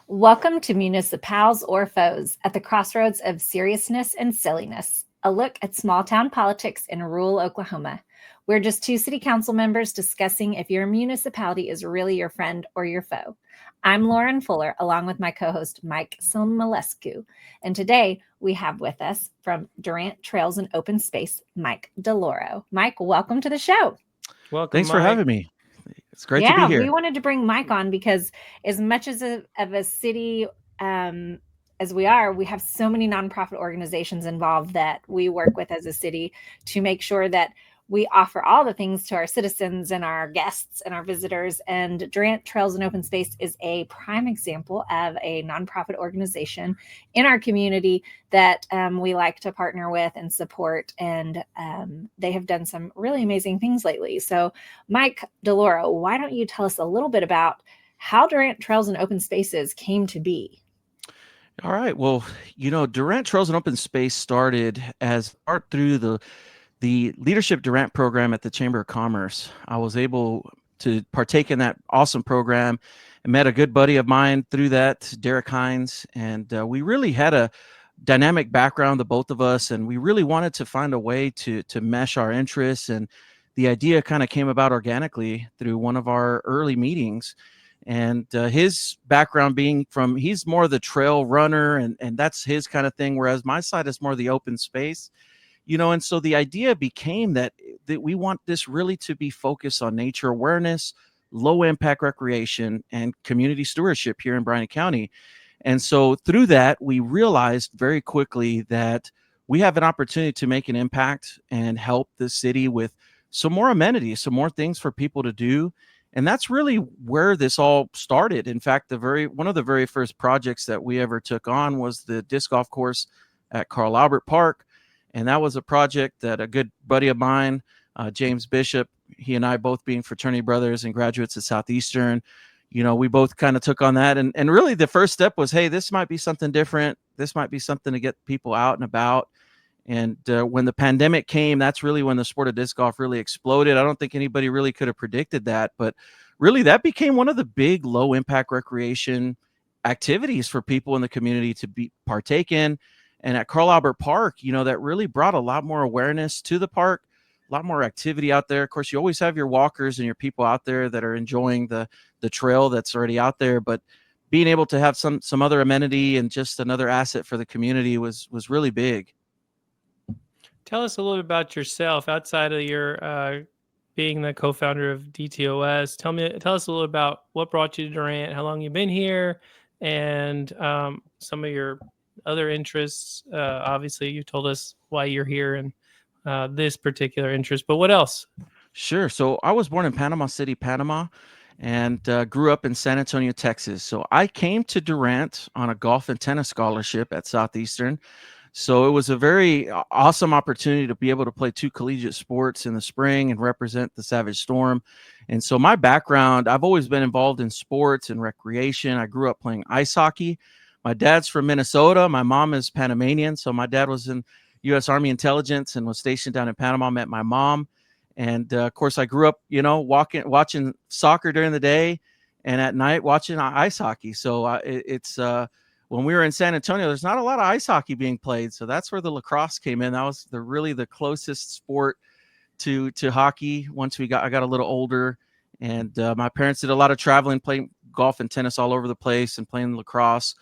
Welcome to Municipals or Foes at the crossroads of seriousness and silliness, a look at small town politics in rural Oklahoma. We're just two city council members discussing if your municipality is really your friend or your foe. I'm Lauren Fuller, along with my co host Mike Silmalescu. And today we have with us from Durant Trails and Open Space, Mike Delloro. Mike, welcome to the show. Welcome, Thanks for Mike. having me. It's great to be Yeah, we here. wanted to bring Mike on because as much of a city um, as we are, we have so many nonprofit organizations involved that we work with as a city to make sure that we offer all the things to our citizens and our guests and our visitors. And Durant Trails and Open Space is a prime example of a nonprofit organization in our community that we like to partner with and support. And they have done some really amazing things lately. So, Mike Delloro, why don't you tell us a little bit about how Durant Trails and Open Spaces came to be? All right. Well, Durant Trails and Open Space started as part through the Leadership Durant program at the Chamber of Commerce. I was able to partake in that awesome program and met a good buddy of mine through that, Derek Hines, and we really had a dynamic background, the both of us, and we really wanted to find a way to mesh our interests. And the idea kind of came about organically through one of our early meetings. And his background being he's more the trail runner, and that's his kind of thing, whereas my side is more the open space. And so the idea became that we want this really to be focused on nature awareness, low impact recreation, and community stewardship here in Bryan County. And so through that, we realized very quickly that we have an opportunity to make an impact and help the city with some more amenities, some more things for people to do. And that's really where this all started. In fact, one of the very first projects that we ever took on was the disc golf course at Carl Albert Park. And that was a project that a good buddy of mine, James Bishop, he and I both being fraternity brothers and graduates at Southeastern, we both kind of took on that. And really the first step was, hey, this might be something different. This might be something to get people out and about. And when the pandemic came, that's really when the sport of disc golf really exploded. I don't think anybody really could have predicted that, but really that became one of the big low impact recreation activities for people in the community to partake in. And at Carl Albert Park, that really brought a lot more awareness to the park, a lot more activity out there. Of course, you always have your walkers and your people out there that are enjoying the trail that's already out there, but being able to have some other amenity and just another asset for the community was really big. Tell us a little bit about yourself outside of your being the co-founder of DTOS. Tell us a little about what brought you to Durant, how long you've been here, and some of your other interests. Obviously, you told us why you're here and this particular interest, but what else? Sure. So I was born in Panama City, Panama, and grew up in San Antonio, Texas. So I came to Durant on a golf and tennis scholarship at Southeastern. So it was a very awesome opportunity to be able to play two collegiate sports in the spring and represent the Savage Storm. And so my background, I've always been involved in sports and recreation. I grew up playing ice hockey. My dad's from Minnesota. My mom is Panamanian. So my dad was in U.S. Army intelligence and was stationed down in Panama, met my mom. And of course, I grew up, watching soccer during the day and at night watching ice hockey. So it's when we were in San Antonio, there's not a lot of ice hockey being played. So that's where the lacrosse came in. That was really the closest sport to hockey once I got a little older. And my parents did a lot of traveling, playing golf and tennis all over the place and playing lacrosse.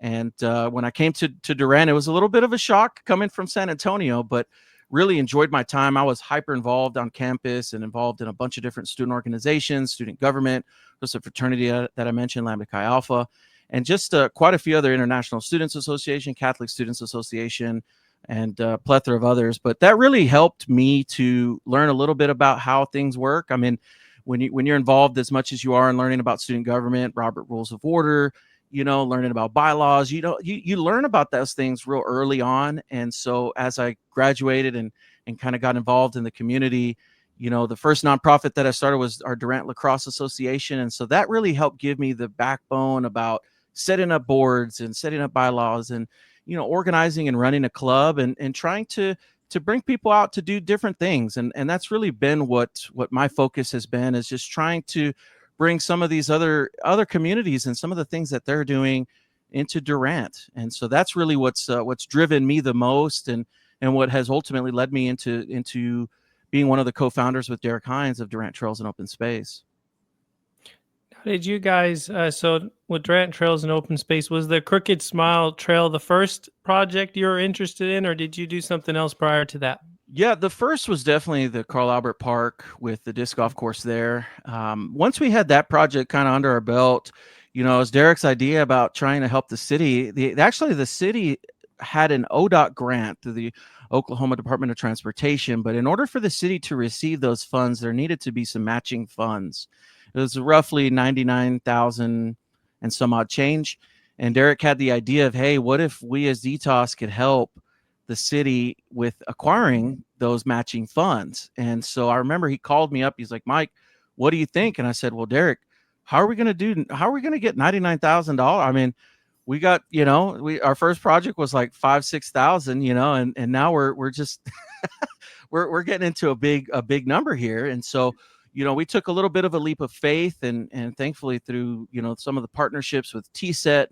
And when I came to Durant, it was a little bit of a shock coming from San Antonio, but really enjoyed my time. I was hyper involved on campus and involved in a bunch of different student organizations, student government, just a fraternity that I mentioned, Lambda Chi Alpha, and just quite a few other International Students Association, Catholic Students Association, and a plethora of others. But that really helped me to learn a little bit about how things work. I mean, when you're involved as much as you are in learning about student government, Robert Rules of Order, learning about bylaws, you learn about those things real early on. And so as I graduated and kind of got involved in the community, the first nonprofit that I started was our Durant Lacrosse Association. And so that really helped give me the backbone about setting up boards and setting up bylaws and, organizing and running a club and trying to bring people out to do different things. And that's really been what my focus has been, is just trying to bring some of these other communities and some of the things that they're doing into Durant. And so that's really what's driven me the most, and what has ultimately led me into being one of the co-founders with Derek Hines of Durant Trails and Open Space. Did you guys, so with Durant Trails and Open Space, was the Crooked Smile Trail the first project you were interested in, or did you do something else prior to that? Yeah, the first was definitely the Carl Albert Park with the disc golf course there. Once we had that project kind of under our belt, it was Derek's idea about trying to help the city. The city had an ODOT grant through the Oklahoma Department of Transportation, but in order for the city to receive those funds, there needed to be some matching funds. It was roughly 99,000 and some odd change. And Derek had the idea of, hey, what if we as DTOS could help the city with acquiring those matching funds? And so I remember he called me up. He's like, Mike, what do you think? And I said, well, Derek, how are we going to get $99,000? I mean, we got, our first project was like 5,000-6,000, and now we're just, we're getting into a big number here. And so, we took a little bit of a leap of faith, and thankfully through, some of the partnerships with TSET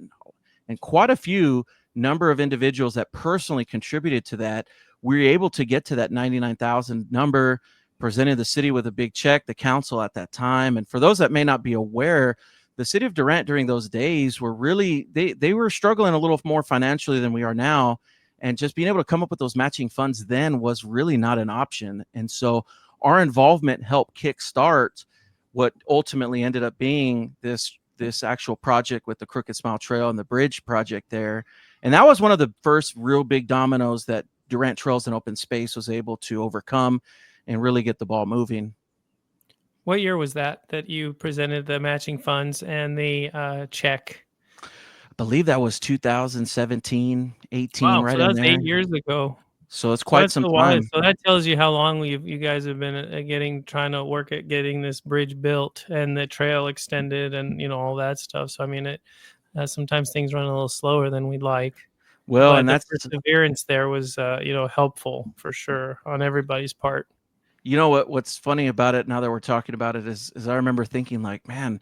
and quite a few number of individuals that personally contributed to that, we were able to get to that 99,000 number, presented the city with a big check, the council at that time. And for those that may not be aware, the city of Durant during those days were really, they were struggling a little more financially than we are now. And just being able to come up with those matching funds then was really not an option. And so our involvement helped kickstart what ultimately ended up being this actual project with the Crooked Smile Trail and the bridge project there. And that was one of the first real big dominoes that Durant Trails and Open Space was able to overcome and really get the ball moving. What year was that you presented the matching funds and the check? I believe that was 2017, 18, wow, right so in that's there. 8 years ago. So it's quite some time. So that tells you how long you guys have been trying to work at getting this bridge built and the trail extended and all that stuff. So I mean, sometimes things run a little slower than we'd like. Well, but and the perseverance there was helpful for sure on everybody's part. What's funny about it now that we're talking about it is I remember thinking like, man,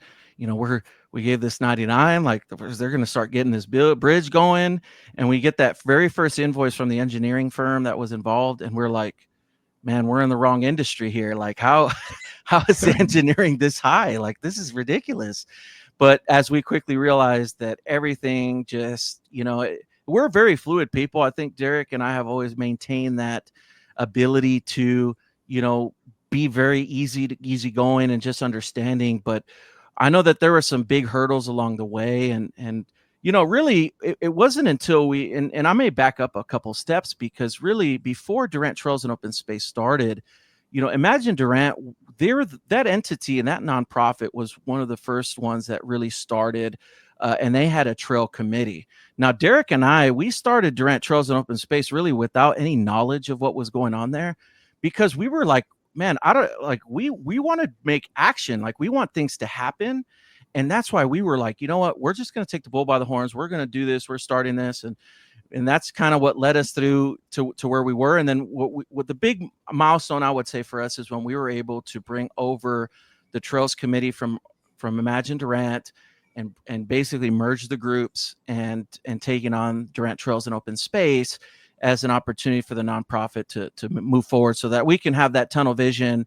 we gave this 99, like they're going to start getting this bridge going. And we get that very first invoice from the engineering firm that was involved. And we're like, man, we're in the wrong industry here. Like how is the engineering this high? Like, this is ridiculous. But as we quickly realized that everything just, we're very fluid people. I think Derek and I have always maintained that ability to, be very easygoing and just understanding. But I know that there were some big hurdles along the way, and really it wasn't until and I may back up a couple steps, because really before Durant Trails and Open Space started, Imagine Durant, that entity and that nonprofit was one of the first ones that really started, and they had a trail committee. Now, Derek and we started Durant Trails and Open Space really without any knowledge of what was going on there, because we were like, man, we want to make action. Like, we want things to happen. And that's why we were like, you know what, we're just going to take the bull by the horns. We're going to do this. We're starting this. And that's kind of what led us through to where we were. And then what the big milestone I would say for us is when we were able to bring over the Trails Committee from Imagine Durant and basically merge the groups and taking on Durant Trails and Open Space as an opportunity for the nonprofit to move forward, so that we can have that tunnel vision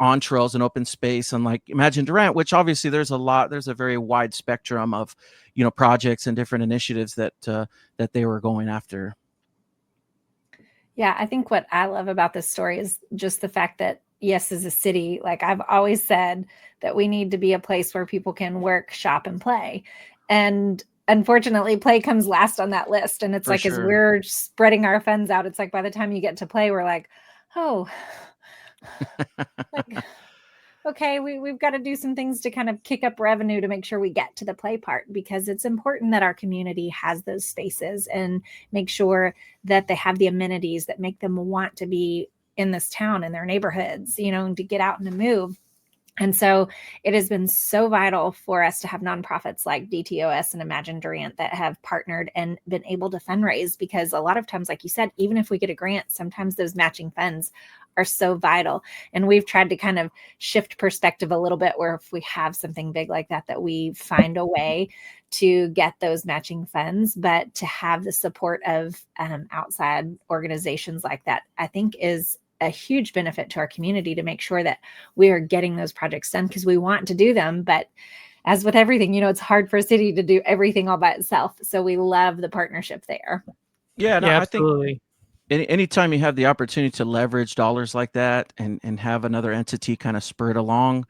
on trails and open space. And like Imagine Durant, which obviously there's a very wide spectrum of, projects and different initiatives that they were going after. Yeah, I think what I love about this story is just the fact that, yes, as a city, like I've always said, that we need to be a place where people can work, shop, and play. And unfortunately, play comes last on that list. And it's For like, sure. as we're spreading our funds out, it's like by the time you get to play, we're like, oh, like, okay, we've got to do some things to kind of kick up revenue to make sure we get to the play part, because it's important that our community has those spaces and make sure that they have the amenities that make them want to be in this town, in their neighborhoods, and to get out and to move. And so it has been so vital for us to have nonprofits like DTOS and Imagine Durant that have partnered and been able to fundraise, because a lot of times, like you said, even if we get a grant, sometimes those matching funds are so vital. And we've tried to kind of shift perspective a little bit, where if we have something big like that, that we find a way to get those matching funds, but to have the support of outside organizations like that, I think is a huge benefit to our community, to make sure that we are getting those projects done, because we want to do them. But as with everything, it's hard for a city to do everything all by itself. So we love the partnership there. Yeah, no, Yeah, I think absolutely. anytime you have the opportunity to leverage dollars like that and have another entity kind of spur it along,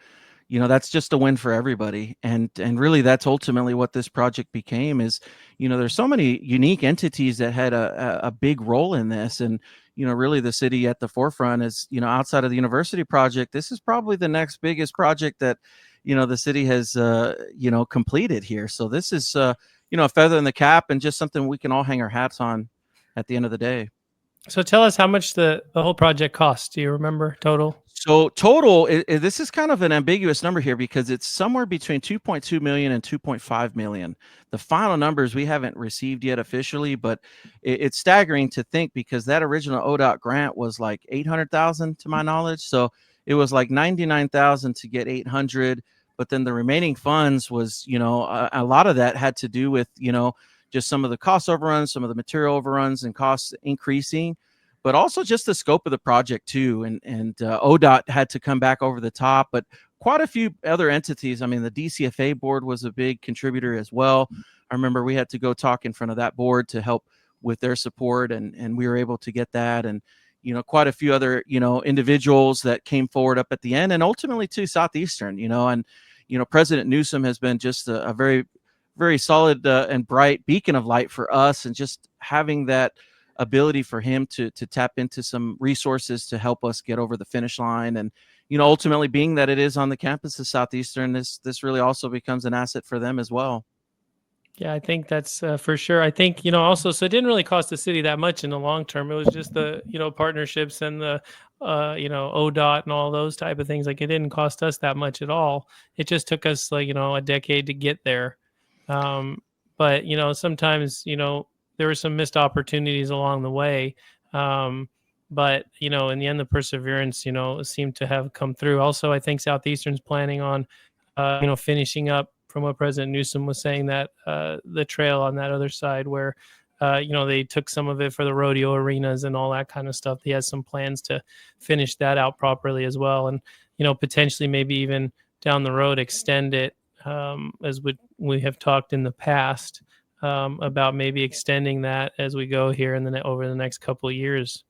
that's just a win for everybody. And really that's ultimately what this project became is, there's so many unique entities that had a big role in this. And, really the city at the forefront is, outside of the university project, this is probably the next biggest project that, the city has, completed here. So this is, a feather in the cap and just something we can all hang our hats on at the end of the day. So tell us how much the whole project cost. Do you remember total? So total, this is kind of an ambiguous number here because it's somewhere between 2.2 million and 2.5 million. The final numbers we haven't received yet officially, but it's staggering to think because that original ODOT grant was like 800,000 to my knowledge. So it was like 99,000 to get 800, but then the remaining funds was, a lot of that had to do with, just some of the cost overruns, some of the material overruns and costs increasing, but also just the scope of the project too. And ODOT had to come back over the top, but quite a few other entities. I mean, the DCFA board was a big contributor as well. I remember we had to go talk in front of that board to help with their support, and we were able to get that. And, quite a few other, individuals that came forward up at the end, and ultimately to Southeastern, and, President Newsom has been just a very, very solid and bright beacon of light for us, and just having that ability for him to tap into some resources to help us get over the finish line. And, ultimately being that it is on the campus of Southeastern, this really also becomes an asset for them as well. Yeah, I think that's for sure. I think, also, so it didn't really cost the city that much in the long term. It was just the, partnerships and the, ODOT and all those type of things. Like, it didn't cost us that much at all. It just took us like, a decade to get there. But, sometimes, there were some missed opportunities along the way. But, in the end, the perseverance, seemed to have come through. Also, I think Southeastern's planning on, finishing up, from what President Newsom was saying, that the trail on that other side where, they took some of it for the rodeo arenas and all that kind of stuff. He has some plans to finish that out properly as well. And, potentially maybe even down the road, extend it, as we have talked in the past, about maybe extending that as we go here over the next couple of years.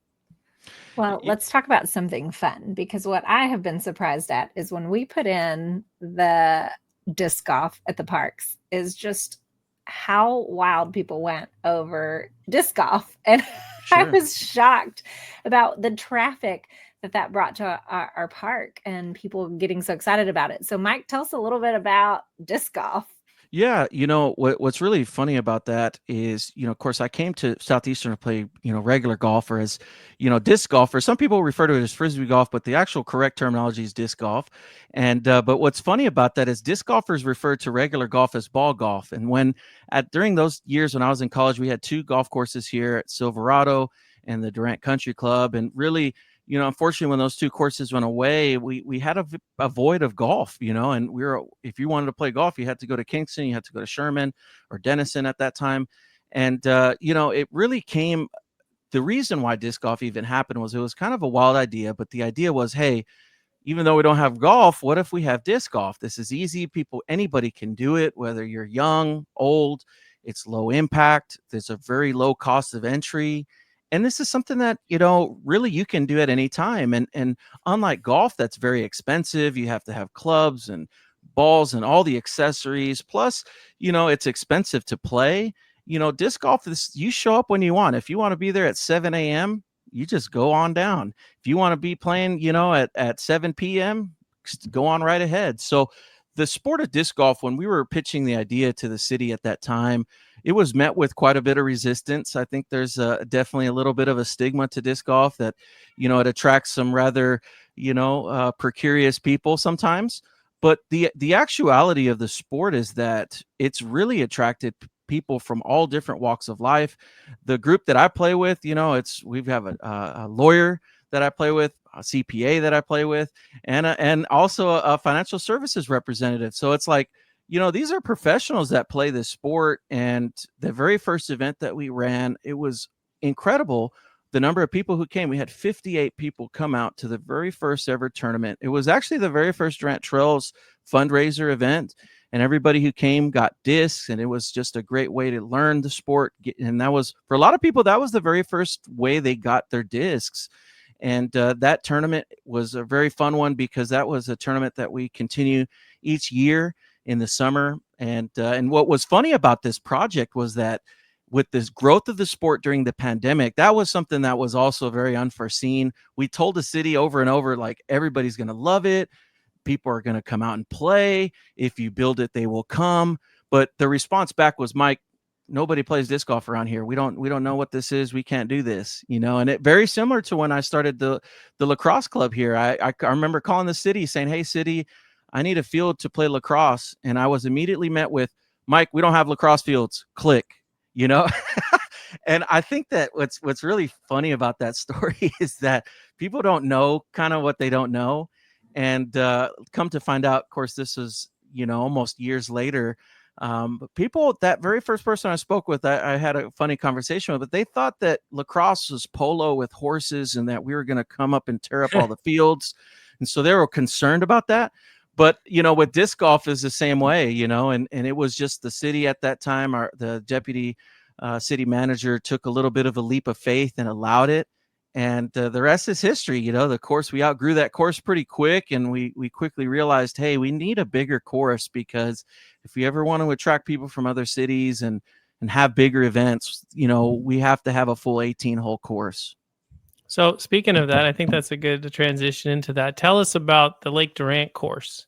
Well, let's talk about something fun, because what I have been surprised at is when we put in the disc golf at the parks, is just how wild people went over disc golf. And Sure. I was shocked about the traffic that brought to our park and people getting so excited about it. So Mike, tell us a little bit about disc golf. Yeah, what's really funny about that is, of course, I came to Southeastern to play, regular golf, or as, disc golf, or some people refer to it as frisbee golf, but the actual correct terminology is disc golf. And but what's funny about that is disc golfers refer to regular golf as ball golf. And during those years when I was in college, we had two golf courses here at Silverado and the Durant Country Club, and really, unfortunately, when those two courses went away, we had a void of golf, and if you wanted to play golf, you had to go to Kingston, you had to go to Sherman or Denison at that time. And, it really the reason why disc golf even happened was it was kind of a wild idea, but the idea was, hey, even though we don't have golf, what if we have disc golf? This is easy. Anybody can do it, whether you're young, old, it's low impact. There's a very low cost of entry. And this is something that, really you can do at any time. And unlike golf, that's very expensive. You have to have clubs and balls and all the accessories. Plus, it's expensive to play. Disc golf is, you show up when you want. If you want to be there at 7 a.m., you just go on down. If you want to be playing, at 7 p.m., go on right ahead. So the sport of disc golf, when we were pitching the idea to the city at that time, it was met with quite a bit of resistance. I think there's definitely a little bit of a stigma to disc golf that, it attracts some rather, precarious people sometimes. But the actuality of the sport is that it's really attracted people from all different walks of life. The group that I play with, we have a lawyer that I play with, a CPA that I play with, and also a financial services representative. So it's like, these are professionals that play this sport. And the very first event that we ran, it was incredible. The number of people who came, we had 58 people come out to the very first ever tournament. It was actually the very first Durant Trails fundraiser event, and everybody who came got discs, and it was just a great way to learn the sport. And that was, for a lot of people, that was the very first way they got their discs. And that tournament was a very fun one, because that was a tournament that we continue each year in the summer. And what was funny about this project was that with this growth of the sport during the pandemic, that was something that was also very unforeseen. We told the city over and over, like, everybody's going to love it. People are going to come out and play. If you build it, they will come. But the response back was, Mike, nobody plays disc golf around here. We don't know what this is. We can't do this, and it very similar to when I started the lacrosse club here. I remember calling the city saying, hey, city, I need a field to play lacrosse. And I was immediately met with, Mike, we don't have lacrosse fields. Click. And I think that what's really funny about that story is that people don't know kind of what they don't know. And come to find out, of course, this is, almost years later. But people, that very first person I spoke with, I had a funny conversation with, but they thought that lacrosse was polo with horses and that we were going to come up and tear up all the fields. And so they were concerned about that. But, with disc golf is the same way, and it was just the city at that time, the deputy city manager took a little bit of a leap of faith and allowed it. And the rest is history. The course, we outgrew that course pretty quick. And we quickly realized, hey, we need a bigger course, because if we ever want to attract people from other cities and have bigger events, we have to have a full 18-hole course. So speaking of that, I think that's a good transition into that. Tell us about the Lake Durant course,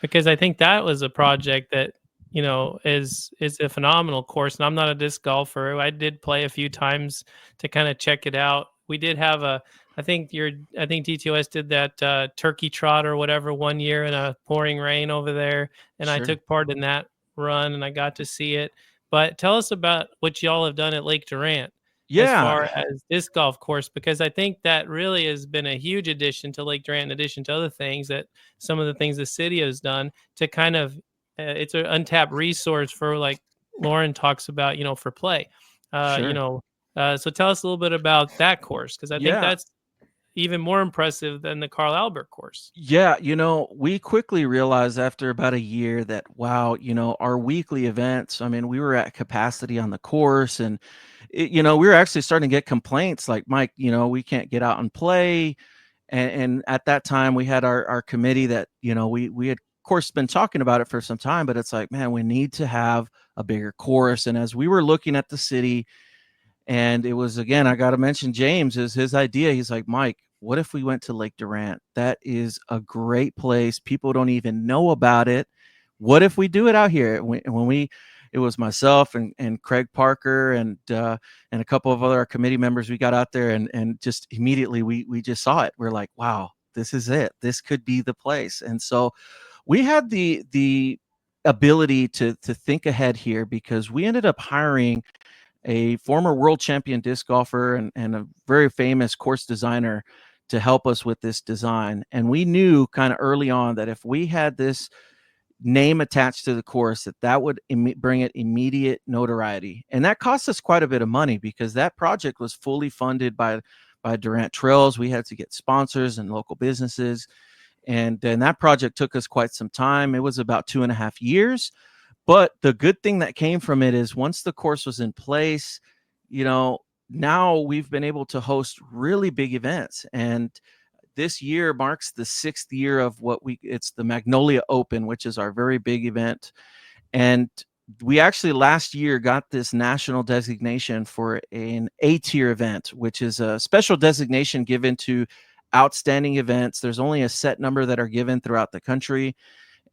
because I think that was a project that, is a phenomenal course. And I'm not a disc golfer. I did play a few times to kind of check it out. We did have I think DTOS did that turkey trot or whatever one year in a pouring rain over there. And Sure. I took part in that run and I got to see it. But tell us about what y'all have done at Lake Durant. As far as disc golf course, because I think that really has been a huge addition to Lake Durant, in addition to other things, that some of the things the city has done to kind of, it's an untapped resource for, like Lauren talks about, for play. Sure. So tell us a little bit about that course, because I think that's even more impressive than the Carl Albert course. Yeah, we quickly realized after about a year that, wow, our weekly events, I mean, we were at capacity on the course, and we were actually starting to get complaints like, Mike, we can't get out and play. And at that time we had our committee that, we had, of course, been talking about it for some time, but it's like, man, we need to have a bigger course. And as we were looking at the city, and it was, again, I got to mention James, is his idea. He's like, Mike, what if we went to Lake Durant? That is a great place. People don't even know about it. What if we do it out here? It was myself and Craig Parker and a couple of other committee members. We got out there and just immediately we just saw it. We're like, wow, this is it. This could be the place. And so we had the ability to think ahead here, because we ended up hiring a former world champion disc golfer and a very famous course designer to help us with this design. And we knew kind of early on that if we had this name attached to the course, that would bring it immediate notoriety. And that cost us quite a bit of money, because that project was fully funded by Durant Trails. We had to get sponsors and local businesses. And that project took us quite some time. It was about 2.5 years. But the good thing that came from it is, once the course was in place, now we've been able to host really big events. And this year marks the 6th year of it's the Magnolia Open, which is our very big event. And we actually last year got this national designation for an A-tier event, which is a special designation given to outstanding events. There's only a set number that are given throughout the country.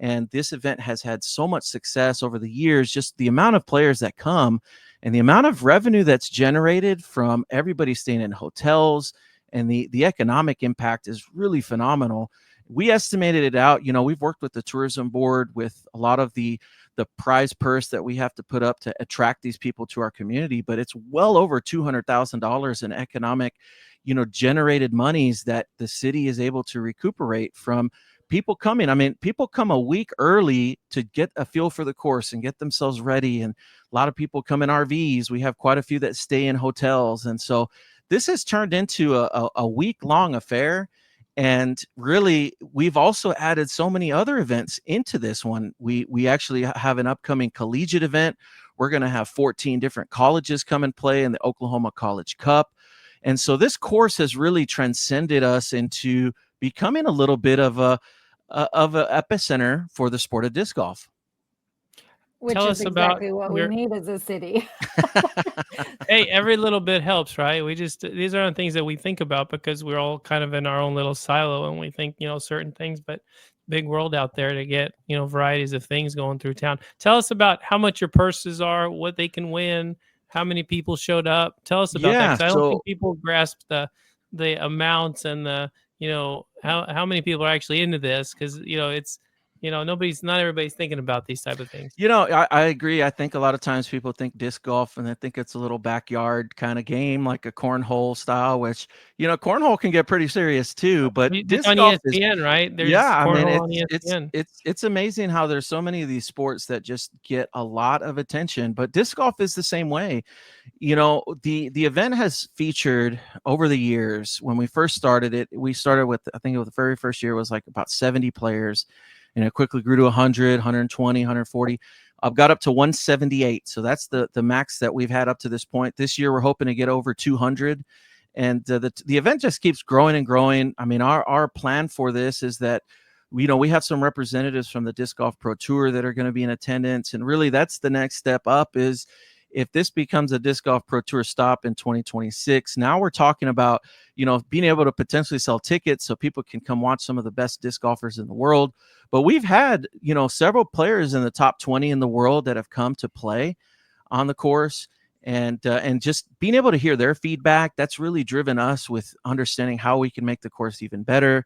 And this event has had so much success over the years, just the amount of players that come and the amount of revenue that's generated from everybody staying in hotels, and the economic impact is really phenomenal. We estimated it out. We've worked with the tourism board with a lot of the prize purse that we have to put up to attract these people to our community, but it's well over $200,000 in economic, generated monies that the city is able to recuperate from people coming. I mean, people come a week early to get a feel for the course and get themselves ready. And a lot of people come in RVs. We have quite a few that stay in hotels. And so this has turned into a week-long affair. And really, we've also added so many other events into this one. We actually have an upcoming collegiate event. We're going to have 14 different colleges come and play in the Oklahoma College Cup. And so this course has really transcended us into becoming a little bit of an epicenter for the sport of disc golf. Which Tell is us about exactly what we need as a city. Hey, every little bit helps, right? These aren't things that we think about because we're all kind of in our own little silo and we think, certain things, but big world out there to get, varieties of things going through town. Tell us about how much your purses are, what they can win, how many people showed up. Tell us about that, because I don't think people grasp the amounts and the, how many people are actually into this, because, it's, not everybody's thinking about these type of things. I agree. I think a lot of times people think disc golf and they think it's a little backyard kind of game, like a cornhole style, which, cornhole can get pretty serious too, but disc on golf ESPN, is, right? There's I mean, cornhole on ESPN. it's amazing how there's so many of these sports that just get a lot of attention, but disc golf is the same way. The event has featured over the years. When we first started it, we started with, I think it was the very first year was like about 70 players. And it quickly grew to 100, 120, 140. I've got up to 178. So that's the max that we've had up to this point. This year, we're hoping to get over 200. And the event just keeps growing and growing. I mean, our plan for this is that, we have some representatives from the Disc Golf Pro Tour that are going to be in attendance. And really, that's the next step up is if this becomes a Disc Golf Pro Tour stop in 2026, now we're talking about, being able to potentially sell tickets so people can come watch some of the best disc golfers in the world. But we've had, several players in the top 20 in the world that have come to play on the course, and just being able to hear their feedback, that's really driven us with understanding how we can make the course even better.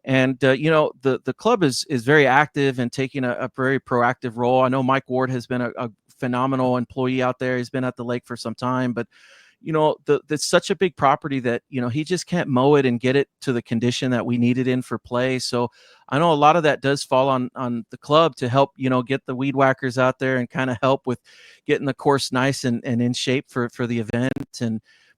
And, the club is very active and taking a very proactive role. I know Mike Ward has been a phenomenal employee out there. He's been at the lake for some time, but it's such a big property that, he just can't mow it and get it to the condition that we need it in for play. So I know a lot of that does fall on the club to help, get the weed whackers out there and kind of help with getting the course nice and in shape for the event.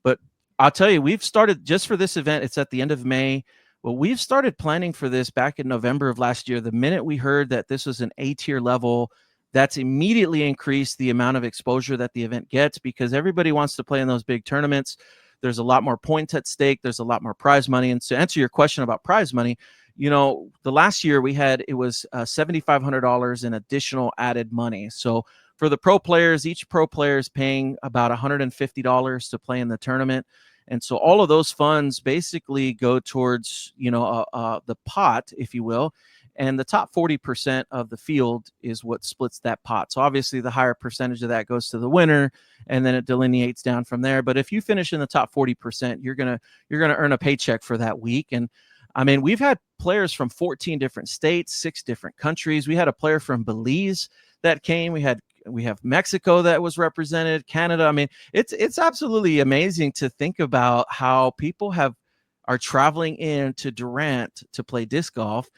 But I'll tell you, we've started just for this event. It's at the end of May. Well, we've started planning for this back in November of last year. The minute we heard that this was an A-tier level, that's immediately increased the amount of exposure that the event gets because everybody wants to play in those big tournaments. There's a lot more points at stake. There's a lot more prize money. And to answer your question about prize money, the last year it was $7,500 in additional added money. So for the pro players, each pro player is paying about $150 to play in the tournament. And so all of those funds basically go towards, the pot, if you will. And the top 40% of the field is what splits that pot. So obviously the higher percentage of that goes to the winner, and then it delineates down from there. But if you finish in the top 40%, you're gonna earn a paycheck for that week. And I mean, we've had players from 14 different states, 6 different countries. We had a player from Belize that came. We have Mexico that was represented, Canada. I mean, it's absolutely amazing to think about how people are traveling into Durant to play disc golf.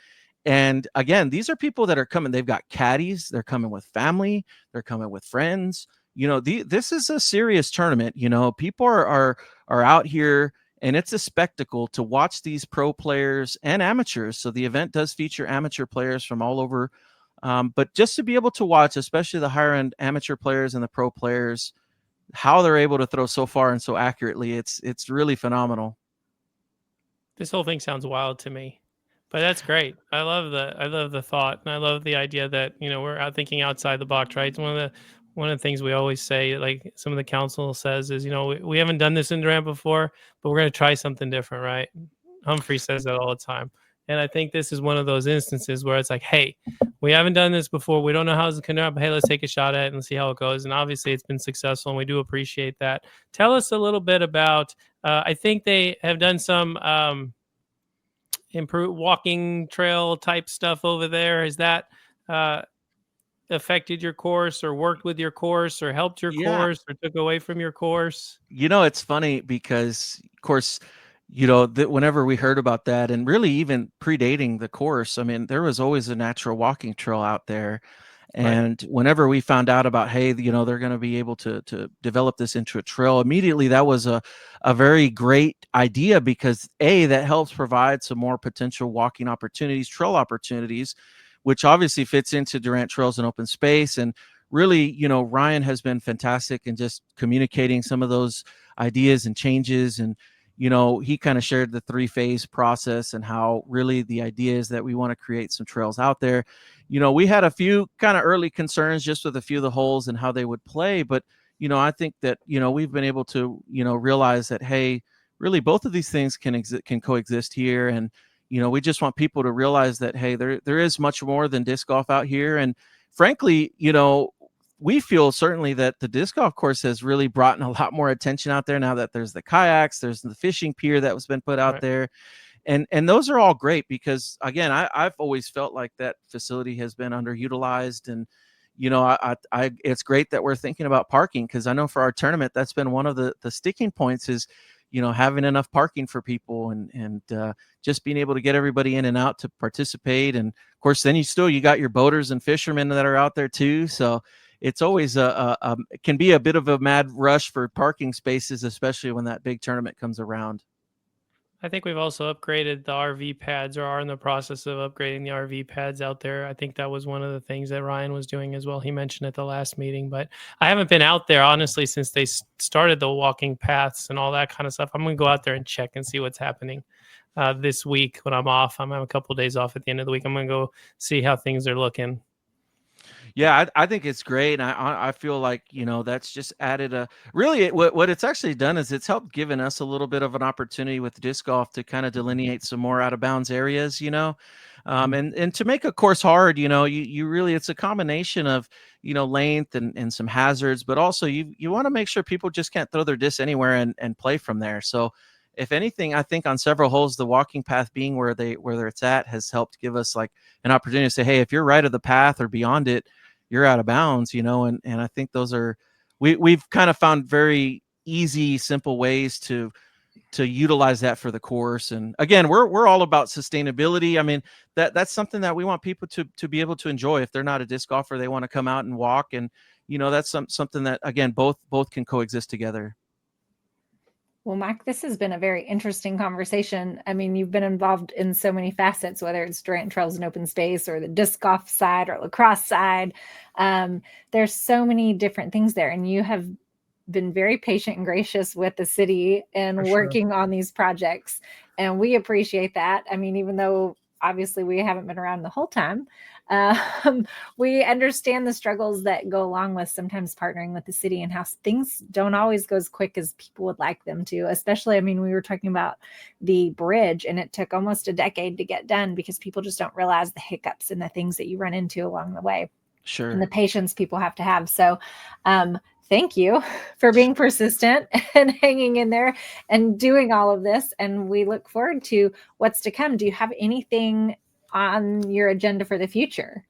And again, these are people that are coming. They've got caddies. They're coming with family. They're coming with friends. This is a serious tournament. People are out here, and it's a spectacle to watch these pro players and amateurs. So the event does feature amateur players from all over. But just to be able to watch, especially the higher end amateur players and the pro players, how they're able to throw so far and so accurately, it's really phenomenal. This whole thing sounds wild to me. But that's great. I love the thought, and I love the idea that we're out thinking outside the box. Right, it's one of the things we always say. Like some of the council says is, we haven't done this in Durant before, but we're going to try something different. Right? Humphrey says that all the time, and I think this is one of those instances where it's like, hey, we haven't done this before. We don't know how it's going to happen. Hey, let's take a shot at it and see how it goes. And obviously, it's been successful, and we do appreciate that. Tell us a little bit about. I think they have done some. Improve walking trail type stuff over there. Has that affected your course or worked with your course or helped your course or took away from your course? It's funny because, of course, whenever we heard about that, and really even predating the course, I mean, there was always a natural walking trail out there. Right. And whenever we found out about, hey, they're going to be able to develop this into a trail, immediately that was a very great idea, because that helps provide some more potential walking opportunities, trail opportunities, which obviously fits into Durant Trails and Open Space. And really, Ryan has been fantastic in just communicating some of those ideas and changes. And he kind of shared the 3-phase process, and how really the idea is that we want to create some trails out there. We had a few kind of early concerns just with a few of the holes and how they would play. But, I think that, we've been able to, realize that, hey, really both of these things can coexist here. And, we just want people to realize that, hey, there is much more than disc golf out here. And frankly, we feel certainly that the disc golf course has really brought in a lot more attention out there now that there's the kayaks, there's the fishing pier that was been put out there. And those are all great, because again, I've always felt like that facility has been underutilized. And it's great that we're thinking about parking, because I know for our tournament that's been one of the sticking points is having enough parking for people, and just being able to get everybody in and out to participate. And of course then you got your boaters and fishermen that are out there too, so it's always it can be a bit of a mad rush for parking spaces, especially when that big tournament comes around. I think we've also upgraded the RV pads, or are in the process of upgrading the RV pads out there. I think that was one of the things that Ryan was doing as well. He mentioned at the last meeting, but I haven't been out there honestly since they started the walking paths and all that kind of stuff. I'm going to go out there and check and see what's happening this week when I'm off. I'm having a couple of days off at the end of the week. I'm going to go see how things are looking. Yeah, I think it's great. And I feel like, that's just added what it's actually done is it's helped given us a little bit of an opportunity with disc golf to kind of delineate some more out of bounds areas, and to make a course hard, you really, it's a combination of, length and some hazards, but also you want to make sure people just can't throw their disc anywhere and play from there. So if anything, I think on several holes, the walking path being where it's at has helped give us like an opportunity to say, hey, if you're right of the path or beyond it, you're out of bounds, and I think those are, we've kind of found very easy, simple ways to utilize that for the course. And again, we're all about sustainability. I mean, that's something that we want people to be able to enjoy. If they're not a disc golfer, they want to come out and walk, and that's something that, again, both can coexist together. Well, Mike, this has been a very interesting conversation. I mean, you've been involved in so many facets, whether it's Durant Trails and Open Space or the disc golf side or lacrosse side. There's so many different things there, and you have been very patient and gracious with the city and working on these projects. And we appreciate that. I mean, even though obviously we haven't been around the whole time, we understand the struggles that go along with sometimes partnering with the city, and how things don't always go as quick as people would like them to. Especially, I mean, we were talking about the bridge, and it took almost a decade to get done because people just don't realize the hiccups and the things that you run into along the way. Sure. And the patience people have to have. So, thank you for being persistent and hanging in there and doing all of this. And we look forward to what's to come. Do you have anything on your agenda for the future?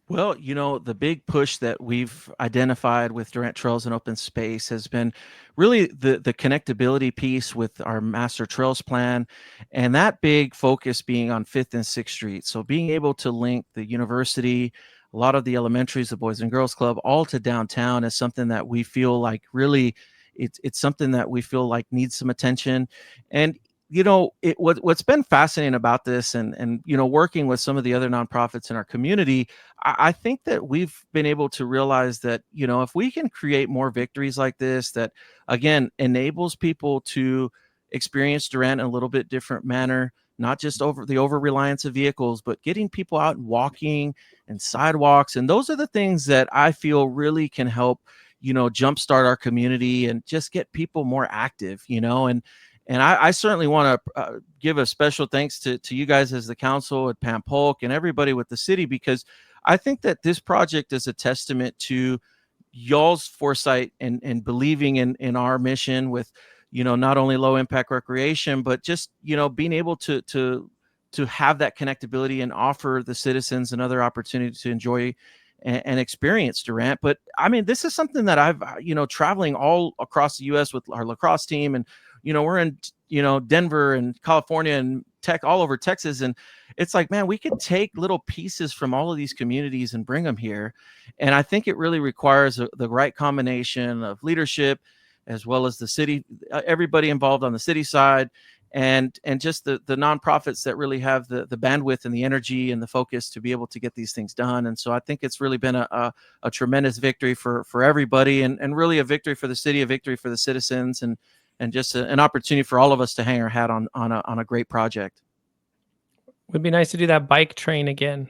Well, the big push that we've identified with Durant Trails and Open Space has been really the connectability piece with our master trails plan, and that big focus being on 5th and 6th Street. So being able to link the university, a lot of the elementaries, the Boys and Girls Club, all to downtown is something that we feel like really it's something that we feel like needs some attention. And what's been fascinating about this, and working with some of the other nonprofits in our community, I think that we've been able to realize that if we can create more victories like this, that again enables people to experience Durant in a little bit different manner, not just over reliance of vehicles, but getting people out and walking and sidewalks, and those are the things that I feel really can help jumpstart our community and just get people more active, and I certainly want to give a special thanks to you guys as the council at Pam Polk and everybody with the city, because I think that this project is a testament to y'all's foresight and believing in our mission with, not only low impact recreation, but just, being able to have that connectability and offer the citizens another opportunity to enjoy and experience Durant. But I mean, this is something that I've, traveling all across the U.S. with our lacrosse team, and we're in Denver and California and all over Texas. And it's like, man, we could take little pieces from all of these communities and bring them here. And I think it really requires the right combination of leadership, as well as the city, everybody involved on the city side, and just the nonprofits that really have the bandwidth and the energy and the focus to be able to get these things done. And so I think it's really been a tremendous victory for everybody, and really a victory for the city, a victory for the citizens, and just an opportunity for all of us to hang our hat on a great project. Would be nice to do that bike train again.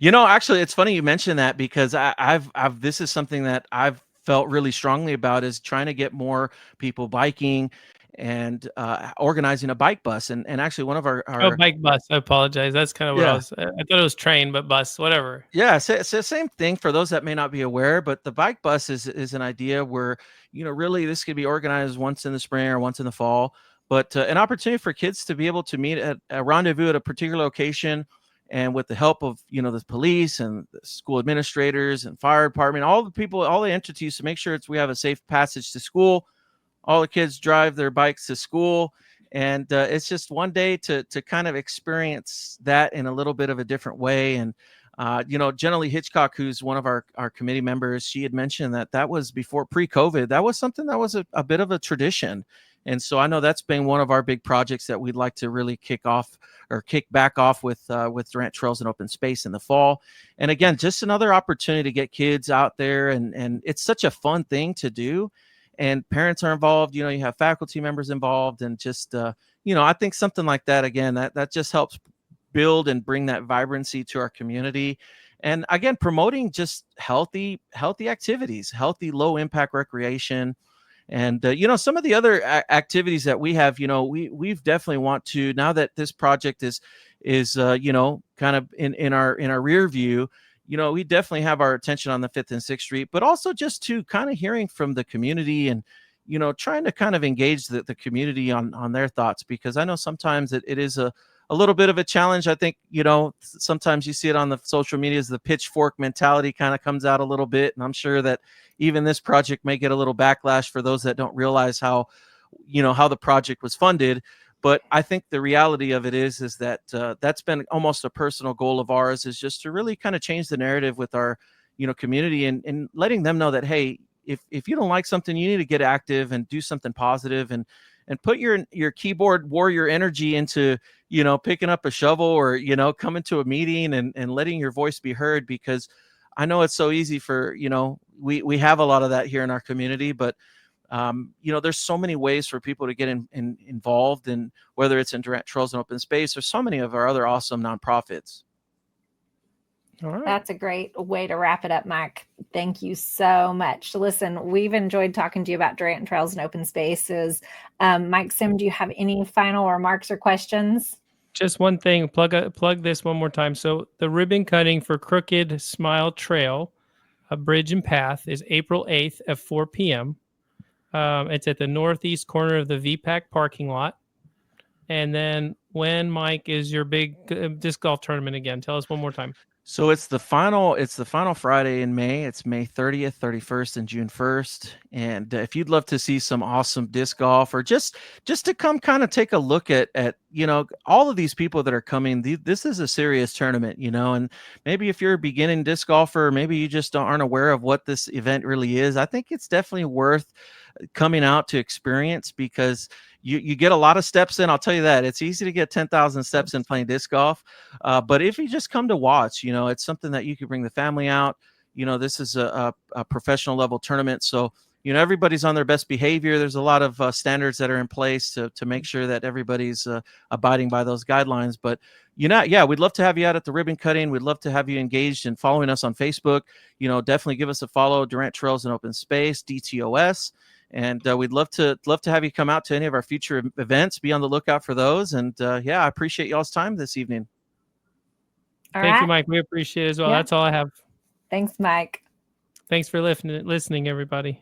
Actually, it's funny you mentioned that, because I've this is something that I've felt really strongly about, is trying to get more people biking and organizing a bike bus. And actually one of our bike bus. I apologize. That's kind of what I thought it was train, but bus, whatever. Yeah, so same thing for those that may not be aware, but the bike bus is an idea where, really this could be organized once in the spring or once in the fall, but an opportunity for kids to be able to meet at a rendezvous at a particular location. And with the help of, the police and the school administrators and fire department, all the people, all the entities, to make sure we have a safe passage to school. All the kids drive their bikes to school, and it's just one day to kind of experience that in a little bit of a different way. And Generally Hitchcock, who's one of our committee members, she had mentioned that was before pre-COVID. That was something that was a bit of a tradition. And so I know that's been one of our big projects that we'd like to really kick back off with Durant Trails and Open Space in the fall. And again, just another opportunity to get kids out there, and it's such a fun thing to do. And parents are involved, you have faculty members involved, and just, I think something like that, again, that just helps build and bring that vibrancy to our community. And again, promoting just healthy activities, healthy, low impact recreation. And, some of the other activities that we have, we've definitely want to, now that this project is kind of in our rear view, we definitely have our attention on the 5th and 6th Street, but also just to kind of hearing from the community and, trying to kind of engage the community on their thoughts, because I know sometimes it is a little bit of a challenge. I think, sometimes you see it on the social media as the pitchfork mentality kind of comes out a little bit. And I'm sure that even this project may get a little backlash for those that don't realize how the project was funded. But I think the reality of it is that that's been almost a personal goal of ours, is just to really kind of change the narrative with our, community, and letting them know that, hey, if you don't like something, you need to get active and do something positive, and put your keyboard warrior energy into, picking up a shovel, or, coming to a meeting and letting your voice be heard. Because I know it's so easy for, we have a lot of that here in our community, but there's so many ways for people to get involved, and whether it's in Durant Trails and Open Space, or so many of our other awesome nonprofits. All right. That's a great way to wrap it up, Mike. Thank you so much. Listen, we've enjoyed talking to you about Durant Trails and Open Spaces. Mike Sim, do you have any final remarks or questions? Just one thing, plug this one more time. So the ribbon cutting for Crooked Smile Trail, a bridge and path, is April 8th at 4 p.m. It's at the northeast corner of the VPAC parking lot. And then when, Mike, is your big disc golf tournament again? Tell us one more time. So it's the final Friday in May. It's May 30th, 31st, and June 1st. And if you'd love to see some awesome disc golf, or just to come kind of take a look at all of these people that are coming, this is a serious tournament, and maybe if you're a beginning disc golfer, maybe you just aren't aware of what this event really is, I think it's definitely worth coming out to experience, because you get a lot of steps in. I'll tell you that. It's easy to get 10,000 steps in playing disc golf. But if you just come to watch, it's something that you could bring the family out. This is a professional level tournament. So, everybody's on their best behavior. There's a lot of standards that are in place to make sure that everybody's abiding by those guidelines. But, we'd love to have you out at the ribbon cutting. We'd love to have you engaged and following us on Facebook. Definitely give us a follow, Durant Trails and Open Space, DTOS. And we'd love to have you come out to any of our future events. Be on the lookout for those. And I appreciate y'all's time this evening. Thank you, Mike. We appreciate it as well. Yeah. That's all I have. Thanks, Mike. Thanks for listening, everybody.